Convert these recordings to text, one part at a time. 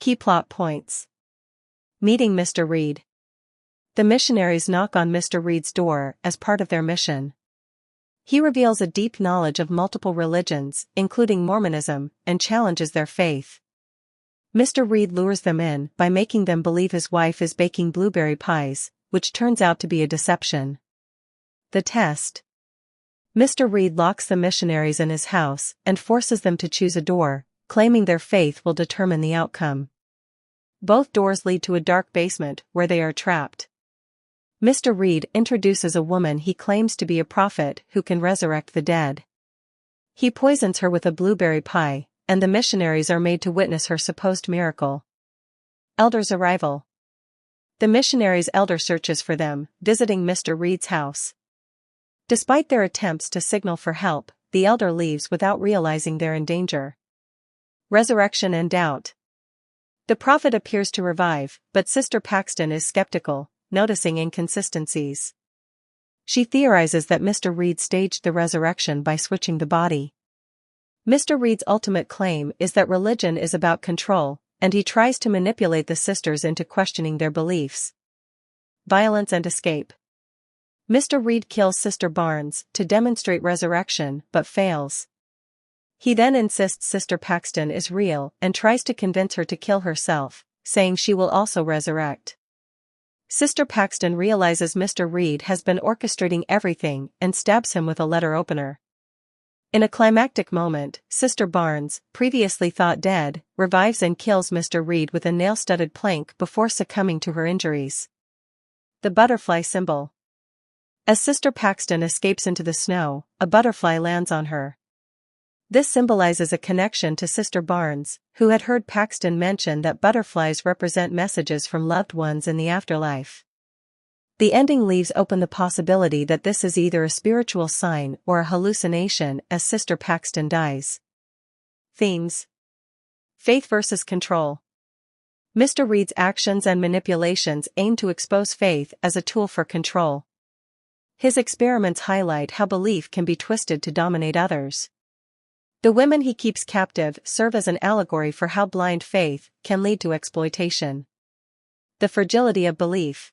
Key plot points. Meeting Mr. Reed. The missionaries knock on Mr. Reed's door as part of their mission. He reveals a deep knowledge of multiple religions, including Mormonism, and challenges their faith. Mr. Reed lures them in by making them believe his wife is baking blueberry pies, which turns out to be a deception. The test. Mr. Reed locks the missionaries in his house and forces them to choose a door, claiming their faith will determine the outcome. Both doors lead to a dark basement where they are trapped. Mr. Reed introduces a woman he claims to be a prophet who can resurrect the dead. He poisons her with a blueberry pie, and the missionaries are made to witness her supposed miracle. Elder's arrival. The missionaries' elder searches for them, visiting Mr. Reed's house. Despite their attempts to signal for help, the elder leaves without realizing they're in danger. Resurrection and doubt. The prophet appears to revive, but Sister Paxton is skeptical, noticing inconsistencies. She theorizes that Mr. Reed staged the resurrection by switching the body. Mr. Reed's ultimate claim is that religion is about control, and he tries to manipulate the sisters into questioning their beliefs. Violence and escape. Mr. Reed kills Sister Barnes to demonstrate resurrection but fails. He then insists Sister Paxton is real and tries to convince her to kill herself, saying she will also resurrect. Sister Paxton realizes Mr. Reed has been orchestrating everything and stabs him with a letter opener. In a climactic moment, Sister Barnes, previously thought dead, revives and kills Mr. Reed with a nail-studded plank before succumbing to her injuries. The butterfly symbol. As Sister Paxton escapes into the snow, a butterfly lands on her. This symbolizes a connection to Sister Barnes, who had heard Paxton mention that butterflies represent messages from loved ones in the afterlife. The ending leaves open the possibility that this is either a spiritual sign or a hallucination as Sister Paxton dies. Themes. Faith versus control. Mr. Reed's actions and manipulations aim to expose faith as a tool for control. His experiments highlight how belief can be twisted to dominate others. The women he keeps captive serve as an allegory for how blind faith can lead to exploitation. The fragility of belief.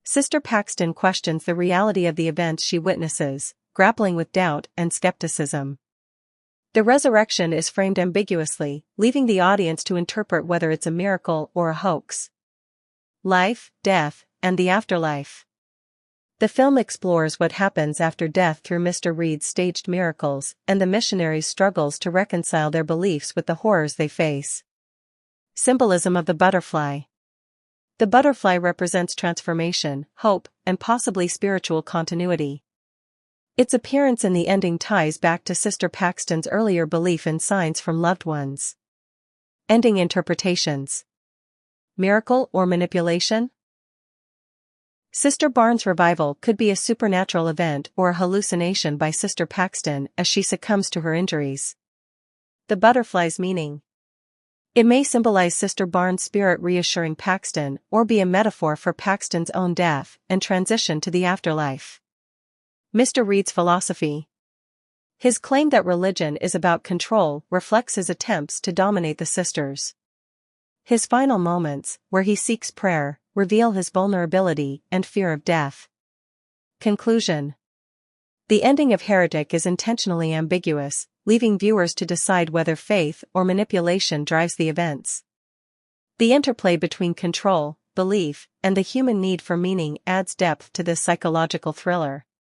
Sister Paxton questions the reality of the events she witnesses, grappling with doubt and skepticism. The resurrection is framed ambiguously, leaving the audience to interpret whether it's a miracle or a hoax. Life, death, and the afterlife. The film explores what happens after death through Mr. Reed's staged miracles and the missionaries' struggles to reconcile their beliefs with the horrors they face. Symbolism of the butterfly. The butterfly represents transformation, hope, and possibly spiritual continuity. Its appearance in the ending ties back to Sister Paxton's earlier belief in signs from loved ones. Ending interpretations. Miracle or manipulation? Sister Barnes' revival could be a supernatural event or a hallucination by Sister Paxton as she succumbs to her injuries. The butterfly's meaning. It may symbolize Sister Barnes' spirit reassuring Paxton or be a metaphor for Paxton's own death and transition to the afterlife. Mr. Reed's philosophy. His claim that religion is about control reflects his attempts to dominate the sisters. His final moments, where he seeks prayer, reveal his vulnerability and fear of death. Conclusion. The ending of Heretic is intentionally ambiguous, leaving viewers to decide whether faith or manipulation drives the events. The interplay between control, belief, and the human need for meaning adds depth to this psychological thriller.